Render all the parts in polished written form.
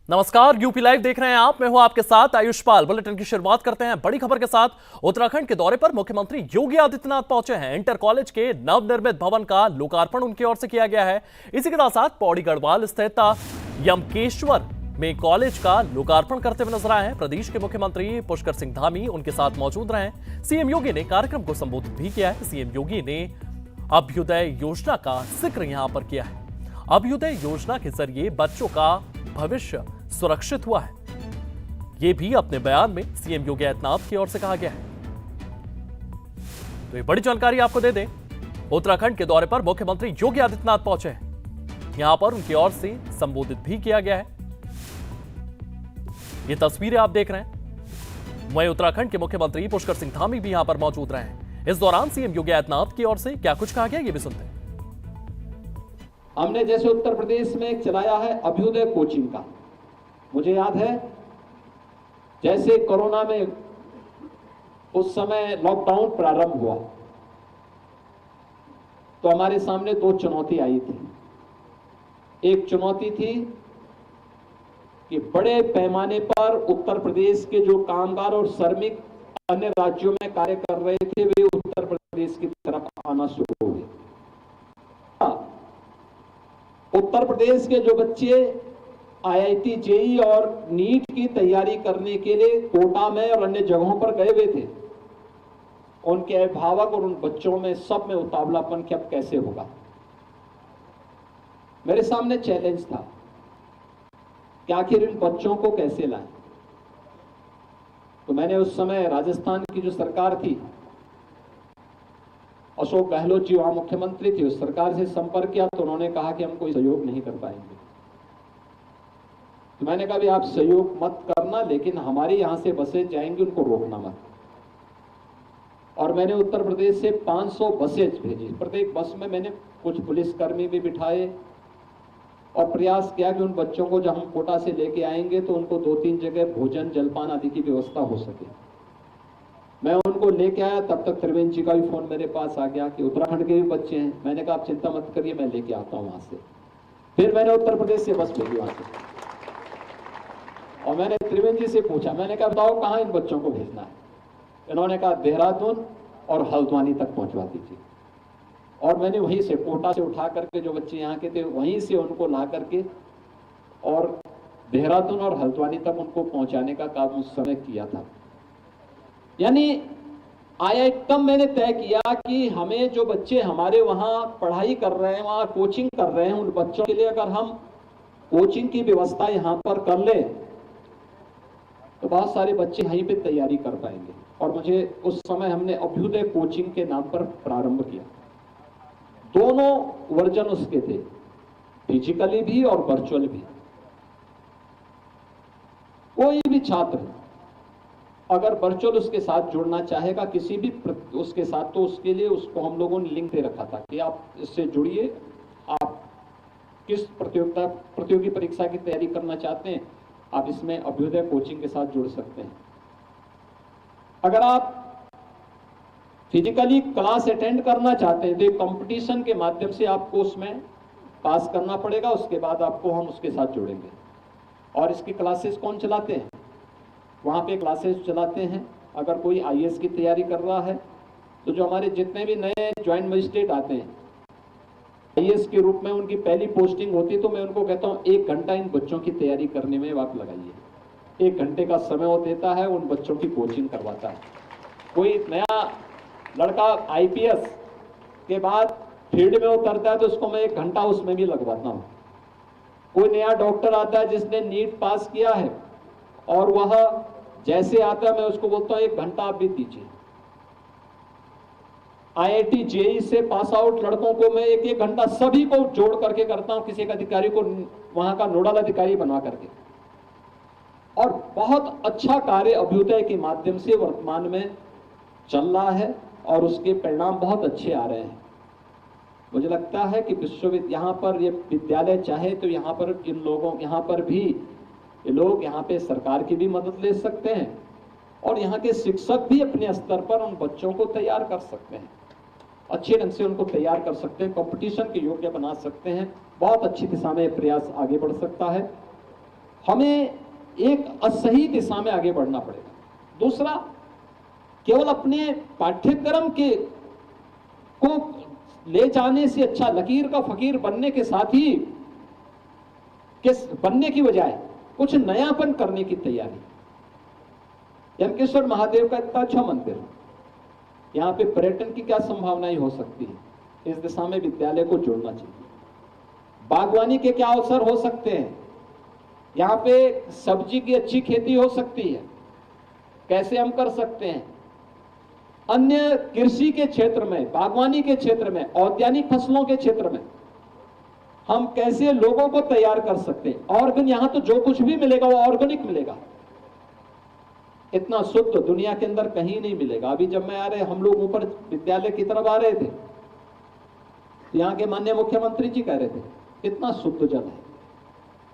नमस्कार, UP live देख रहे हैं आप। मैं हूं आपके साथ आयुष्पाल। बुलेटिन की शुरुआत करते हैं बड़ी खबर के साथ। उत्तराखंड के दौरे पर मुख्यमंत्री योगी आदित्यनाथ पहुंचे हैं। इंटर कॉलेज के नवनिर्मित भवन का लोकार्पण उनकी ओर से किया गया है। इसी के साथ पौड़ी गढ़वाल स्थित यमकेश्वर में कॉलेज का लोकार्पण करते हुए नजर आए हैं। प्रदेश के मुख्यमंत्री पुष्कर सिंह धामी उनके साथ मौजूद रहे। सीएम योगी ने कार्यक्रम को संबोधित भी किया है। सीएम योगी ने अभ्युदय योजना का जिक्र यहां पर किया है। अभ्युदय योजना के जरिए बच्चों का भविष्य सुरक्षित हुआ है, यह भी अपने बयान में सीएम योगी आदित्यनाथ की ओर से कहा गया है। तो ये बड़ी जानकारी आपको दे दें, उत्तराखंड के दौरे पर मुख्यमंत्री योगी आदित्यनाथ पहुंचे हैं। यहां पर उनकी ओर से संबोधित भी किया गया है। ये तस्वीरें आप देख रहे हैं। वहीं उत्तराखंड के मुख्यमंत्री पुष्कर सिंह धामी भी यहां पर मौजूद रहे हैं। इस दौरान सीएम योगी आदित्यनाथ की ओर से क्या कुछ कहा गया, ये भी सुनते हैं। हमने जैसे उत्तर प्रदेश में एक चलाया है अभ्युदय कोचिंग का। मुझे याद है जैसे कोरोना में उस समय लॉकडाउन प्रारंभ हुआ तो हमारे सामने दो चुनौती आई थी। एक चुनौती थी कि बड़े पैमाने पर उत्तर प्रदेश के जो कामगार और श्रमिक अन्य राज्यों में कार्य कर रहे थे वे उत्तर प्रदेश की तरफ आना शुरू हो गए। उत्तर प्रदेश के जो बच्चे आईआईटी जेईई और नीट की तैयारी करने के लिए कोटा में और अन्य जगहों पर गए हुए थे, उनके अभिभावक और उन बच्चों में सब में उतावलापन कि अब कैसे होगा। मेरे सामने चैलेंज था कि आखिर इन बच्चों को कैसे लाएं। तो मैंने उस समय राजस्थान की जो सरकार थी, अशोक गहलोत जी वहां मुख्यमंत्री थे, उस सरकार से संपर्क किया तो उन्होंने कहा कि हम कोई सहयोग नहीं कर पाएंगे। तो मैंने कहा भी आप सहयोग मत करना, लेकिन हमारे यहां से बसें जाएंगी उनको रोकना मत। और मैंने उत्तर प्रदेश से 500 बसें भेजी। प्रत्येक बस में मैंने कुछ पुलिसकर्मी भी बिठाए और प्रयास किया कि उन बच्चों को जब हम कोटा से लेके आएंगे तो उनको 2-3 जगह भोजन जलपान आदि की व्यवस्था हो सके। मैं उनको लेके आया, तब तक त्रिवेंद्र जी का भी फोन मेरे पास आ गया कि उत्तराखंड के भी बच्चे हैं। मैंने कहा आप चिंता मत करिए, मैं लेके आता हूं वहां से। फिर मैंने उत्तर प्रदेश से बस भेजी वहां से और मैंने त्रिवेंद्र जी से पूछा, मैंने कहा बताओ कहां इन बच्चों को भेजना है। इन्होंने कहा देहरादून और हल्द्वानी तक पहुंचवा दीजिए। और मैंने वहीं से कोटा से उठा करके जो बच्चे यहाँ के थे वहीं से उनको ला करके और देहरादून और हल्द्वानी तक उनको पहुंचाने का काम उस समय किया था। यानी तब मैंने तय किया कि हमें जो बच्चे हमारे वहां पढ़ाई कर रहे हैं, वहां कोचिंग कर रहे हैं, उन बच्चों के लिए अगर हम कोचिंग की व्यवस्था यहां पर कर ले तो बहुत सारे बच्चे यहीं पे तैयारी कर पाएंगे। और मुझे उस समय हमने अभ्युदय कोचिंग के नाम पर प्रारंभ किया। दोनों वर्जन उसके थे, फिजिकली भी और वर्चुअल भी। कोई भी छात्र अगर वर्चुअल उसके साथ जुड़ना चाहेगा किसी भी उसके साथ, तो उसके लिए उसको हम लोगों ने लिंक दे रखा था कि आप इससे जुड़िए, आप किस प्रतियोगी परीक्षा की तैयारी करना चाहते हैं, आप इसमें अभ्युदय कोचिंग के साथ जुड़ सकते हैं। अगर आप फिजिकली क्लास अटेंड करना चाहते हैं तो कंपटीशन के माध्यम से आपको उसमें पास करना पड़ेगा, उसके बाद आपको हम उसके साथ जोड़ेंगे। और इसकी क्लासेस कौन चलाते हैं? वहाँ पे क्लासेस चलाते हैं अगर कोई आईएएस की तैयारी कर रहा है तो जो हमारे जितने भी नए ज्वाइंट मजिस्ट्रेट आते हैं आईएएस के रूप में उनकी पहली पोस्टिंग होती है, तो मैं उनको कहता हूँ 1 घंटा इन बच्चों की तैयारी करने में आप लगाइए। 1 घंटे का समय वो देता है, उन बच्चों की कोचिंग करवाता है। कोई नया लड़का आईपीएस के बाद फील्ड में उतरता है तो उसको मैं 1 घंटा उसमें भी लगवाता हूँ। कोई नया डॉक्टर आता है जिसने नीट पास किया है और वह जैसे आता है मैं उसको बोलता हूँ 1 घंटा आप भी दीजिए। आईआईटी जेईई से पास आउट लड़कों को मैं 1-1 घंटा सभी को जोड़ करके करता हूं, किसी एक अधिकारी को वहां का नोडल अधिकारी बना करके। और बहुत अच्छा कार्य अभ्युदय के माध्यम से वर्तमान में चल रहा है और उसके परिणाम बहुत अच्छे आ रहे हैं। मुझे लगता है कि विश्वविद्यालय यहाँ पर ये विद्यालय चाहे तो यहाँ पर इन लोगों यहाँ पर भी ये लोग यहाँ पे सरकार की भी मदद ले सकते हैं और यहाँ के शिक्षक भी अपने स्तर पर उन बच्चों को तैयार कर सकते हैं, अच्छे ढंग से उनको तैयार कर सकते हैं, कंपटीशन के योग्य बना सकते हैं। बहुत अच्छी दिशा में प्रयास आगे बढ़ सकता है। हमें एक असही दिशा में आगे बढ़ना पड़ेगा। दूसरा, केवल अपने पाठ्यक्रम के को ले जाने से अच्छा लकीर का फकीर बनने के साथ ही बनने की बजाय कुछ नयापन करने की तैयारी। यमकेश्वर महादेव का इतना अच्छा मंदिर, यहां पे पर्यटन की क्या संभावनाएं हो सकती है, इस दिशा में विद्यालय को जोड़ना चाहिए। बागवानी के क्या अवसर हो सकते हैं, यहां पे सब्जी की अच्छी खेती हो सकती है, कैसे हम कर सकते हैं। अन्य कृषि के क्षेत्र में, बागवानी के क्षेत्र में, औद्यानिक फसलों के क्षेत्र में हम कैसे लोगों को तैयार कर सकते हैं। ऑर्गेनिक, यहां तो जो कुछ भी मिलेगा वो ऑर्गेनिक मिलेगा, इतना शुद्ध दुनिया के अंदर कहीं नहीं मिलेगा। अभी जब मैं आ रहे, हम लोग ऊपर विद्यालय की तरफ आ रहे थे, यहां के माननीय मुख्यमंत्री जी कह रहे थे इतना शुद्ध जल है,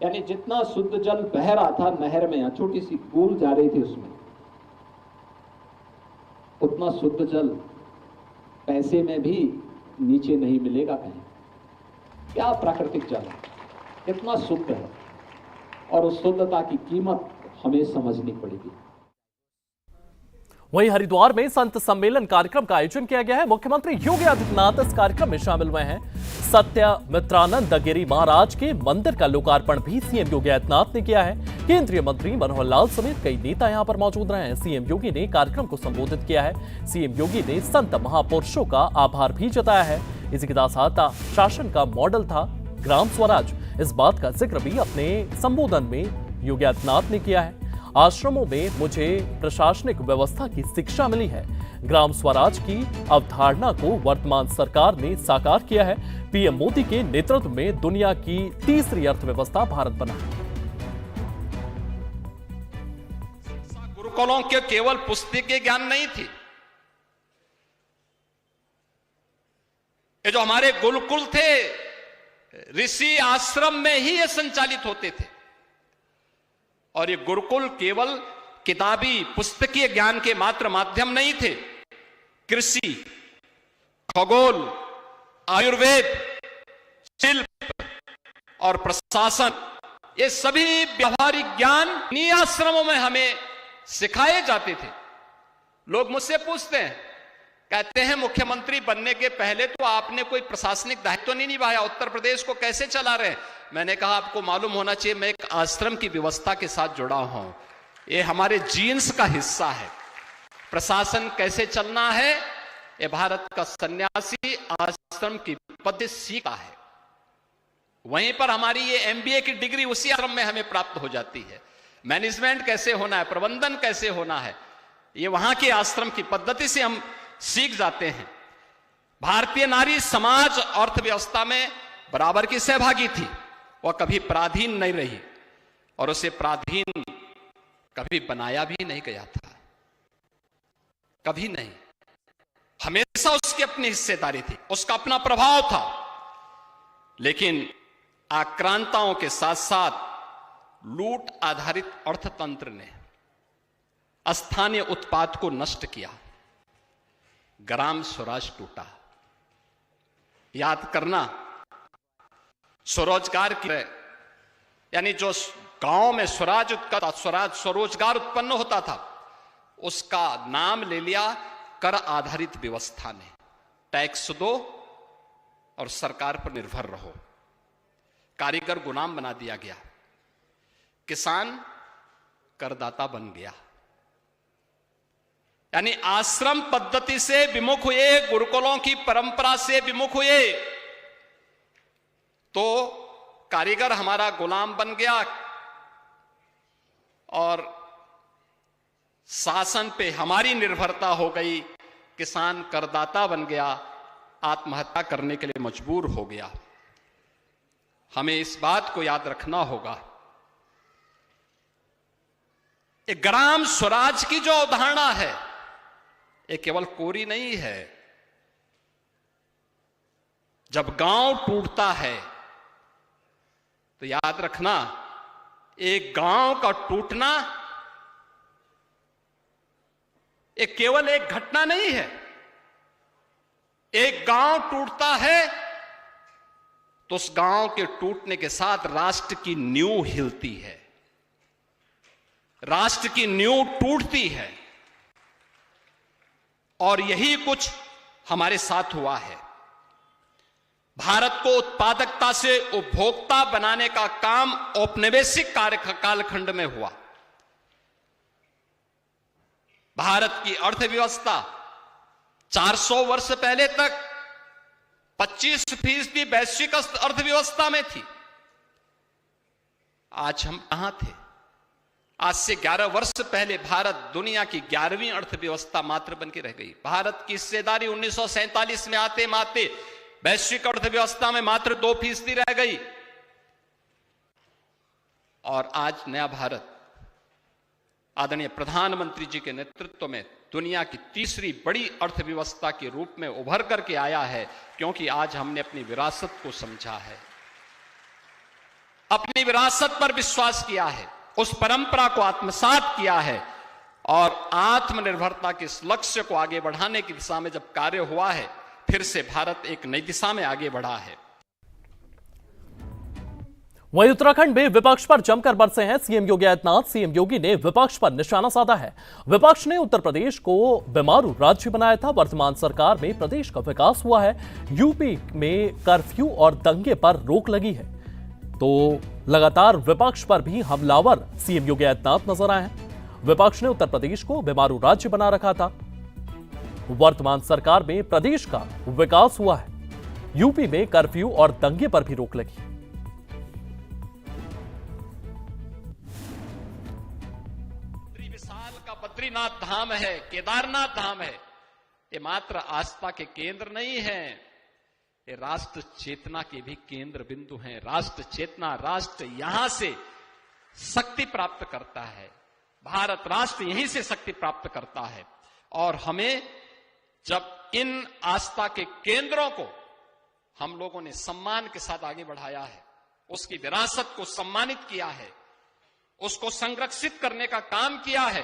यानी जितना शुद्ध जल बह रहा था नहर में, यहां छोटी सी कूल जा रही थी उसमें, उतना शुद्ध जल पैसे में भी नीचे नहीं मिलेगा कहीं। क्या प्राकृतिक जल है, इतना शुद्ध है, और उस शुद्धता की कीमत हमें समझनी पड़ेगी। वहीं हरिद्वार में संत सम्मेलन कार्यक्रम का आयोजन किया गया है। मुख्यमंत्री योगी आदित्यनाथ इस कार्यक्रम में शामिल हुए हैं। सत्यमित्रानंद गिरी महाराज के मंदिर का लोकार्पण भी सीएम योगी आदित्यनाथ ने किया है। केंद्रीय मंत्री मनोहर लाल समेत कई नेता यहां पर मौजूद रहे हैं। सीएम योगी ने कार्यक्रम को संबोधित किया है। सीएम योगी ने संत महापुरुषों का आभार भी जताया है। इसी के साथ शासन का मॉडल था ग्राम स्वराज, इस बात का जिक्र भी अपने संबोधन में योगी आदित्यनाथ ने किया है। आश्रमों में मुझे प्रशासनिक व्यवस्था की शिक्षा मिली है। ग्राम स्वराज की अवधारणा को वर्तमान सरकार ने साकार किया है। पीएम मोदी के नेतृत्व में दुनिया की तीसरी अर्थव्यवस्था भारत बना। गुरुकुलों के केवल पुस्तकीय ज्ञान नहीं थी, ये जो हमारे गुरुकुल थे, ऋषि आश्रम में ही ये संचालित होते थे। और ये गुरुकुल केवल किताबी पुस्तकीय ज्ञान के मात्र माध्यम नहीं थे। कृषि, खगोल, आयुर्वेद, शिल्प और प्रशासन, ये सभी व्यवहारिक ज्ञान इन्हीं आश्रमों में हमें सिखाए जाते थे। लोग मुझसे पूछते हैं, कहते हैं मुख्यमंत्री बनने के पहले तो आपने कोई प्रशासनिक दायित्व नहीं निभाया, उत्तर प्रदेश को कैसे चला रहे हैं? मैंने कहा आपको मालूम होना चाहिए मैं एक आश्रम की व्यवस्था के साथ जुड़ा हूं, ये हमारे जीन्स का हिस्सा है। प्रशासन कैसे चलना है, ये भारत का सन्यासी आश्रम की पद्धति सीखा है। वहीं पर हमारी ये एमबीए की डिग्री उसी आश्रम में हमें प्राप्त हो जाती है। मैनेजमेंट कैसे होना है, प्रबंधन कैसे होना है, ये वहां के आश्रम की पद्धति से हम सीख जाते हैं। भारतीय नारी समाज अर्थव्यवस्था में बराबर की सहभागी थी, वह कभी पराधीन नहीं रही और उसे पराधीन कभी बनाया भी नहीं गया था, कभी नहीं। हमेशा उसकी अपनी हिस्सेदारी थी, उसका अपना प्रभाव था। लेकिन आक्रांताओं के साथ साथ लूट आधारित अर्थतंत्र ने स्थानीय उत्पाद को नष्ट किया, ग्राम स्वराज टूटा। याद करना, स्वरोजगार की, यानी जो गांव में स्वरोजगार उत्पन्न होता था, उसका नाम ले लिया कर आधारित व्यवस्था ने। टैक्स दो और सरकार पर निर्भर रहो, कारीगर गुलाम बना दिया गया, किसान करदाता बन गया। यानी आश्रम पद्धति से विमुख हुए, गुरुकुलों की परंपरा से विमुख हुए तो कारीगर हमारा गुलाम बन गया और शासन पे हमारी निर्भरता हो गई, किसान करदाता बन गया, आत्महत्या करने के लिए मजबूर हो गया। हमें इस बात को याद रखना होगा, ये ग्राम स्वराज की जो अवधारणा है ये केवल कोरी नहीं है। जब गांव टूटता है तो याद रखना, एक गांव का टूटना ये केवल एक घटना नहीं है। एक गांव टूटता है तो उस गांव के टूटने के साथ राष्ट्र की नींव हिलती है। राष्ट्र की नींव टूटती है। और यही कुछ हमारे साथ हुआ है। भारत को उत्पादकता से उपभोक्ता बनाने का काम औपनिवेशिक कालखंड में हुआ। भारत की अर्थव्यवस्था 400 वर्ष पहले तक 25% वैश्विक अर्थव्यवस्था में थी। आज हम कहां थे? आज से 11 वर्ष पहले भारत दुनिया की 11वीं अर्थव्यवस्था मात्र बन के रह गई। भारत की हिस्सेदारी 1947 में आते माते वैश्विक अर्थव्यवस्था में मात्र 2% रह गई। और आज नया भारत आदरणीय प्रधानमंत्री जी के नेतृत्व में दुनिया की तीसरी बड़ी अर्थव्यवस्था के रूप में उभर करके आया है, क्योंकि आज हमने अपनी विरासत को समझा है, अपनी विरासत पर विश्वास किया है, उस परंपरा को आत्मसात किया है और आत्मनिर्भरता के इस लक्ष्य को आगे बढ़ाने की दिशा में जब कार्य हुआ है, फिर से भारत एक नई दिशा में आगे बढ़ा है। वहीं उत्तराखंड में विपक्ष पर जमकर बरसे हैं सीएम योगी आदित्यनाथ। सीएम योगी ने विपक्ष पर निशाना साधा है। विपक्ष ने उत्तर प्रदेश को बीमारू राज्य बनाया था। वर्तमान सरकार में प्रदेश का विकास हुआ है। यूपी में कर्फ्यू और दंगे पर रोक लगी है। तो लगातार विपक्ष पर भी हमलावर सीएम योगी आदित्यनाथ नजर आए हैं। विपक्ष ने उत्तर प्रदेश को बीमारू राज्य बना रखा था। वर्तमान सरकार में प्रदेश का विकास हुआ है। यूपी में कर्फ्यू और दंगे पर भी रोक लगी। बद्रीनाथ धाम है, केदारनाथ धाम है, ये मात्र आस्था के केंद्र नहीं है, ये राष्ट्र चेतना के भी केंद्र बिंदु हैं। राष्ट्र चेतना, राष्ट्र यहां से शक्ति प्राप्त करता है। भारत राष्ट्र यहीं से शक्ति प्राप्त करता है। और हमें जब इन आस्था के केंद्रों को हम लोगों ने सम्मान के साथ आगे बढ़ाया है, उसकी विरासत को सम्मानित किया है, उसको संरक्षित करने का काम किया है,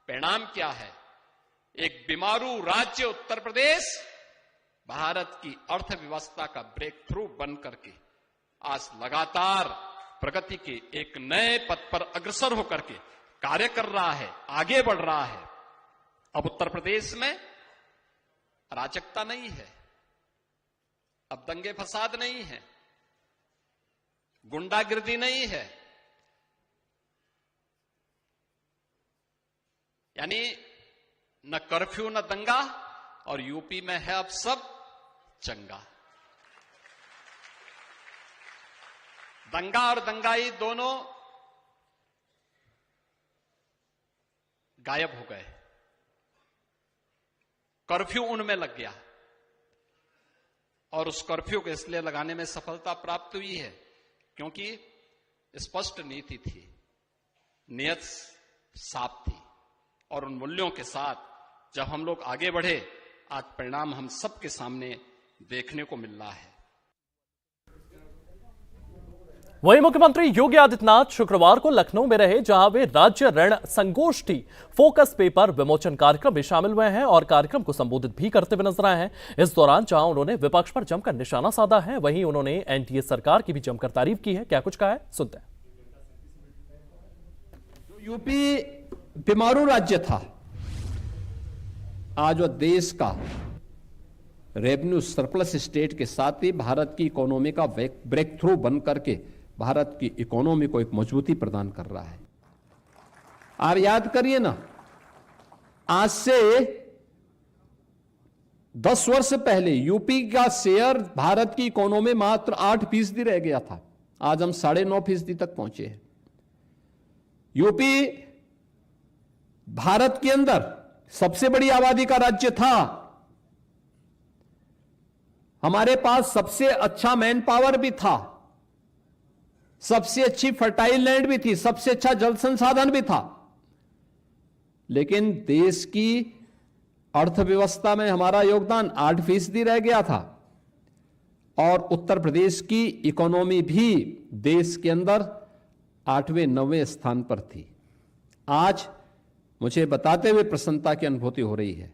परिणाम क्या है? एक बीमारू राज्य उत्तर प्रदेश भारत की अर्थव्यवस्था का ब्रेक थ्रू बन करके आज लगातार प्रगति के एक नए पथ पर अग्रसर होकर के कार्य कर रहा है, आगे बढ़ रहा है। अब उत्तर प्रदेश में अराजकता नहीं है, अब दंगे फसाद नहीं है, गुंडागिर्दी नहीं है, यानी न कर्फ्यू न दंगा, और यूपी में है अब सब चंगा। दंगा और दंगाई दोनों गायब हो गए, कर्फ्यू उनमें लग गया। और उस कर्फ्यू को इसलिए लगाने में सफलता प्राप्त हुई है क्योंकि स्पष्ट नीति थी, नियत साफ थी, और उन मूल्यों के साथ जब हम लोग आगे बढ़े, आज परिणाम हम सबके सामने देखने को मिल रहा है। वहीं मुख्यमंत्री योगी आदित्यनाथ शुक्रवार को लखनऊ में रहे, जहां वे राज्य ऋण संगोष्ठी फोकस पेपर विमोचन कार्यक्रम में शामिल हुए हैं और कार्यक्रम को संबोधित भी करते हुए नजर आए हैं। इस दौरान जहां उन्होंने विपक्ष पर जमकर निशाना साधा है, वहीं उन्होंने एनडीए सरकार की भी जमकर तारीफ की है। क्या कुछ कहा है, सुनते हैं। यूपी बीमारू राज्य था, आज वह देश का रेवेन्यू सरप्लस स्टेट के साथ ही भारत की इकोनॉमी का ब्रेक थ्रू बन करके भारत की इकोनॉमी को एक मजबूती प्रदान कर रहा है। आप याद करिए ना, आज से 10 वर्ष पहले यूपी का शेयर भारत की इकोनॉमी मात्र 8% रह गया था, आज हम 9.5% तक पहुंचे हैं। यूपी भारत के अंदर सबसे बड़ी आबादी का राज्य था, हमारे पास सबसे अच्छा मैन पावर भी था, सबसे अच्छी फर्टाइल लैंड भी थी, सबसे अच्छा जल संसाधन भी था, लेकिन देश की अर्थव्यवस्था में हमारा योगदान 8% रह गया था और उत्तर प्रदेश की इकोनॉमी भी देश के अंदर 8वें 9वें स्थान पर थी। आज मुझे बताते हुए प्रसन्नता की अनुभूति हो रही है।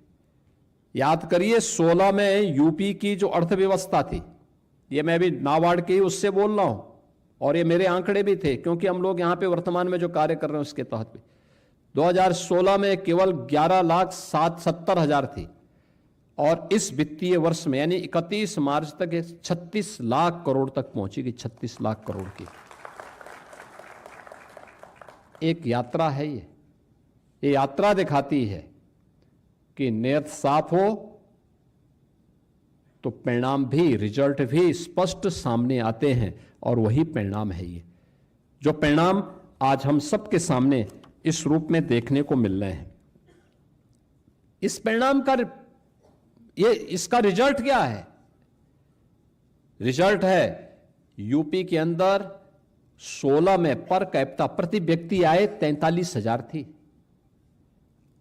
याद करिए 16 में यूपी की जो अर्थव्यवस्था थी, ये मैं भी नाबार्ड के उससे बोल रहा हूं और ये मेरे आंकड़े भी थे, क्योंकि हम लोग यहां पे वर्तमान में जो कार्य कर रहे हैं उसके तहत भी 2016 में केवल 11,70,000 थी और इस वित्तीय वर्ष में यानी 31 मार्च तक 36 लाख करोड़ तक पहुंचेगी। 36 लाख करोड़ की एक यात्रा है। ये यात्रा दिखाती है कि नियत साफ हो तो परिणाम भी, रिजल्ट भी स्पष्ट सामने आते हैं और वही परिणाम है ये जो परिणाम आज हम सबके सामने इस रूप में देखने को मिल रहे हैं। इस परिणाम का इसका रिजल्ट क्या है? रिजल्ट है यूपी के अंदर 16 में पर कैपिटा प्रति व्यक्ति आय 43,000 थी,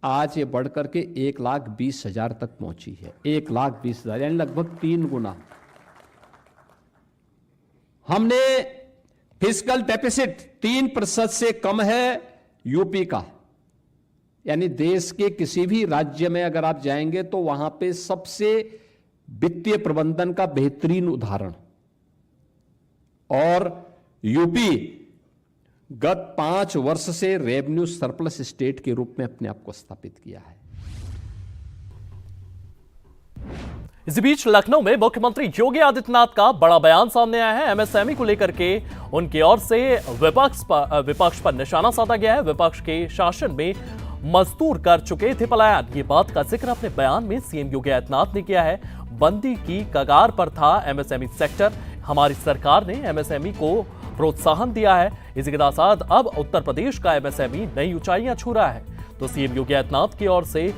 आज ये बढ़कर के 1,20,000 तक पहुंची है। 1,20,000 यानी लगभग 3 गुना। हमने फिस्कल डेफिसिट 3% से कम है यूपी का, यानी देश के किसी भी राज्य में अगर आप जाएंगे तो वहां पे सबसे वित्तीय प्रबंधन का बेहतरीन उदाहरण। और यूपी गत 5 वर्ष से रेवेन्यू सरप्लस स्टेट के रूप में अपने आप को स्थापित किया है। इसी बीच लखनऊ में मुख्यमंत्री योगी आदित्यनाथ का बड़ा बयान सामने आया है। एमएसएमई को लेकर के उनकी ओर से विपक्ष पर निशाना साधा गया है। विपक्ष के शासन में मजदूर कर चुके थे पलायन, ये बात का जिक्र अपने बयान में सीएम योगी आदित्यनाथ ने किया है। बंदी की कगार पर था एमएसएमई सेक्टर, हमारी सरकार ने एमएसएमई को प्रोत्साहन दिया है। इसी के साथ अब उत्तर प्रदेश का एमएसएमई नई ऊंचाइयां छू रहा है। तो सीएम योगी आदित्यनाथ की ओर से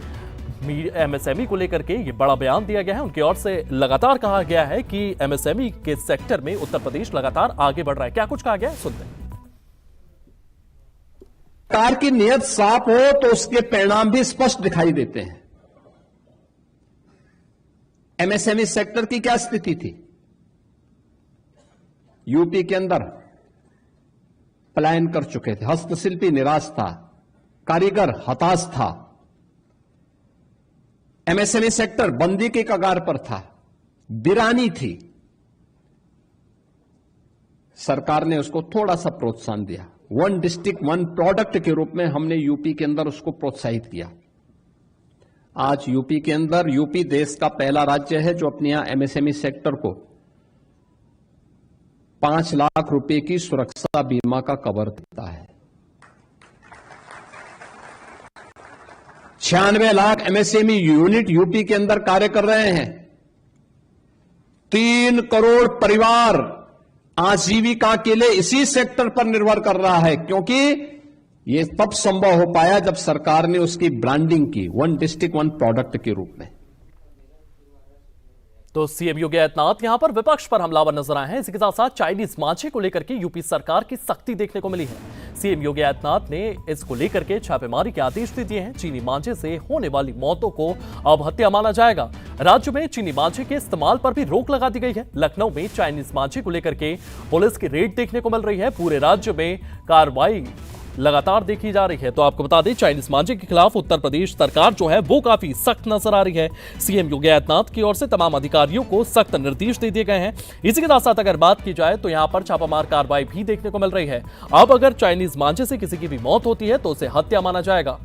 एमएसएमई को लेकर के ये बड़ा बयान दिया गया है। उनकी ओर से लगातार कहा गया है कि एमएसएमई के सेक्टर में उत्तर प्रदेश लगातार आगे बढ़ रहा है। क्या कुछ कहा गया है, सुनते हैं। सरकार की नीयत साफ हो तो उसके परिणाम भी स्पष्ट दिखाई देते हैं। एमएसएमई सेक्टर की क्या स्थिति थी? यूपी के अंदर पलायन कर चुके थे, हस्तशिल्पी निराश था, कारीगर हताश था, एमएसएमई सेक्टर बंदी के कगार पर था, वीरानी थी। सरकार ने उसको थोड़ा सा प्रोत्साहन दिया। 1 डिस्ट्रिक्ट 1 प्रोडक्ट के रूप में हमने यूपी के अंदर उसको प्रोत्साहित किया। आज यूपी के अंदर, यूपी देश का पहला राज्य है जो अपने यहां एमएसएमई सेक्टर को 5 लाख रुपए की सुरक्षा बीमा का कवर देता है। 96 लाख एमएसएमई यूनिट यूपी के अंदर कार्य कर रहे हैं। 3 करोड़ परिवार आजीविका के लिए इसी सेक्टर पर निर्भर कर रहा है, क्योंकि यह तब संभव हो पाया जब सरकार ने उसकी ब्रांडिंग की 1 डिस्ट्रिक्ट 1 प्रोडक्ट के रूप में। तो सीएम योगी आदित्यनाथ यहां पर विपक्ष पर हमलावर नजर आए हैं। इसी के साथ साथ चाइनीज मांझे को लेकर के यूपी सरकार की सख्ती देखने को मिली है। सीएम योगी आदित्यनाथ ने इसको लेकर के छापेमारी के आदेश दे दिए हैं। चीनी मांझे से होने वाली मौतों को अब हत्या माना जाएगा। राज्य में चीनी मांझे के इस्तेमाल पर भी रोक लगा दी गई है। लखनऊ में चाइनीज मांझे को लेकर के पुलिस की रेड देखने को मिल रही है। पूरे राज्य में कार्रवाई लगातार देखी जा रही है। तो आपको बता दें, चाइनीज मांझे के खिलाफ उत्तर प्रदेश सरकार जो है वो काफी सख्त नजर आ रही है। सीएम योगी आदित्यनाथ की ओर से तमाम अधिकारियों को सख्त निर्देश दे दिए गए हैं। इसी के साथ साथ अगर बात की जाए तो यहां पर छापामार कार्रवाई भी देखने को मिल रही है। अब अगर चाइनीज मांझे से किसी की भी मौत होती है तो उसे हत्या माना जाएगा।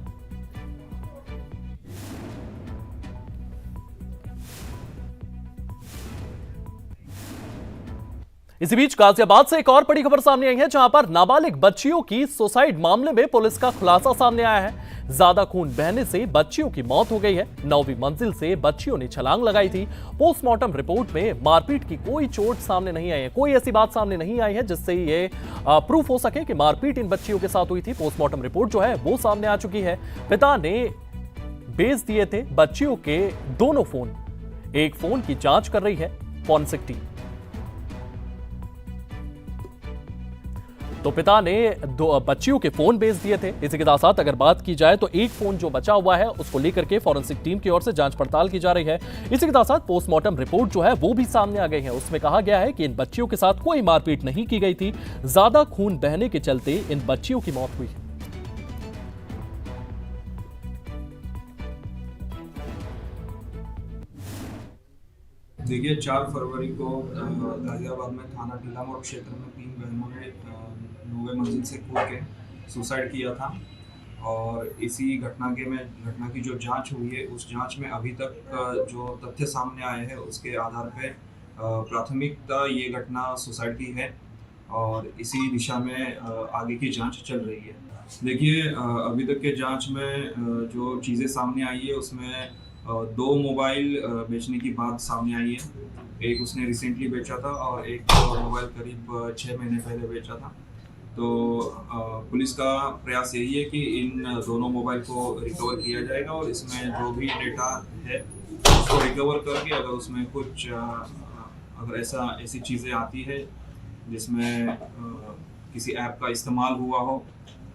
इसी बीच गाजियाबाद से एक और बड़ी खबर सामने आई है, जहां पर नाबालिग बच्चियों की सुसाइड मामले में पुलिस का खुलासा सामने आया है। ज्यादा खून बहने से बच्चियों की मौत हो गई है। 9वीं मंजिल से बच्चियों ने छलांग लगाई थी। पोस्टमार्टम रिपोर्ट में मारपीट की कोई चोट सामने नहीं आई है। कोई ऐसी बात सामने नहीं आई है जिससे ये प्रूफ हो सके कि मारपीट इन बच्चियों के साथ हुई थी। पोस्टमार्टम रिपोर्ट जो है वो सामने आ चुकी है। पिता ने बेच दिए थे बच्चियों के दोनों फोन। एक फोन की जांच कर रही है फॉरेंसिक टीम। तो पिता ने 2 बच्चियों के फोन बेच दिए थे। इसी के साथ अगर बात की जाए तो एक फोन जो बचा हुआ है उसको लेकर के फॉरेंसिक टीम की ओर से जांच पड़ताल की जा रही है। इसी के साथ पोस्टमार्टम रिपोर्ट जो है वो भी सामने आ गई है। उसमें कहा गया है कि इन बच्चियों के साथ कोई मारपीट नहीं की गई थी। ज्यादा खून बहने के चलते इन बच्चियों की मौत हुई है। देखिए, 4 फरवरी को गाजियाबाद में थाना टीला मोड़ क्षेत्र में 3 बहनों ने 9वें मंजिल से कूद के सुसाइड किया था। और इसी घटना की जो जांच हुई है, उस जांच में अभी तक जो तथ्य सामने आए हैं उसके आधार पे प्राथमिकता ये घटना सुसाइड की है और इसी दिशा में आगे की जांच चल रही है। देखिए, अभी तक के जांच में जो चीज़ें सामने आई है उसमें 2 मोबाइल बेचने की बात सामने आई है। एक उसने रिसेंटली बेचा था और एक मोबाइल करीब 6 महीने पहले बेचा था। तो पुलिस का प्रयास यही है कि इन दोनों मोबाइल को रिकवर किया जाएगा और इसमें जो भी डेटा है उसको रिकवर करके अगर उसमें कुछ अगर ऐसी चीज़ें आती है जिसमें किसी ऐप का इस्तेमाल हुआ हो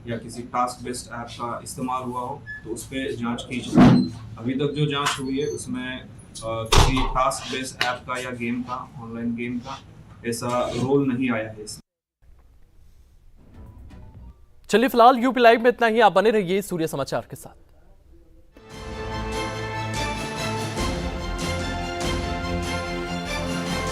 या किसी टास्क बेस्ड ऐप का इस्तेमाल हुआ हो तो उस पर जांच की जाए। अभी तक जो जांच हुई है उसमें किसी टास्क बेस्ड ऐप का या गेम का, ऑनलाइन गेम का ऐसा रोल नहीं आया है। चलिए फिलहाल यूपी लाइव में इतना ही। आप बने रहिए सूर्य समाचार के साथ।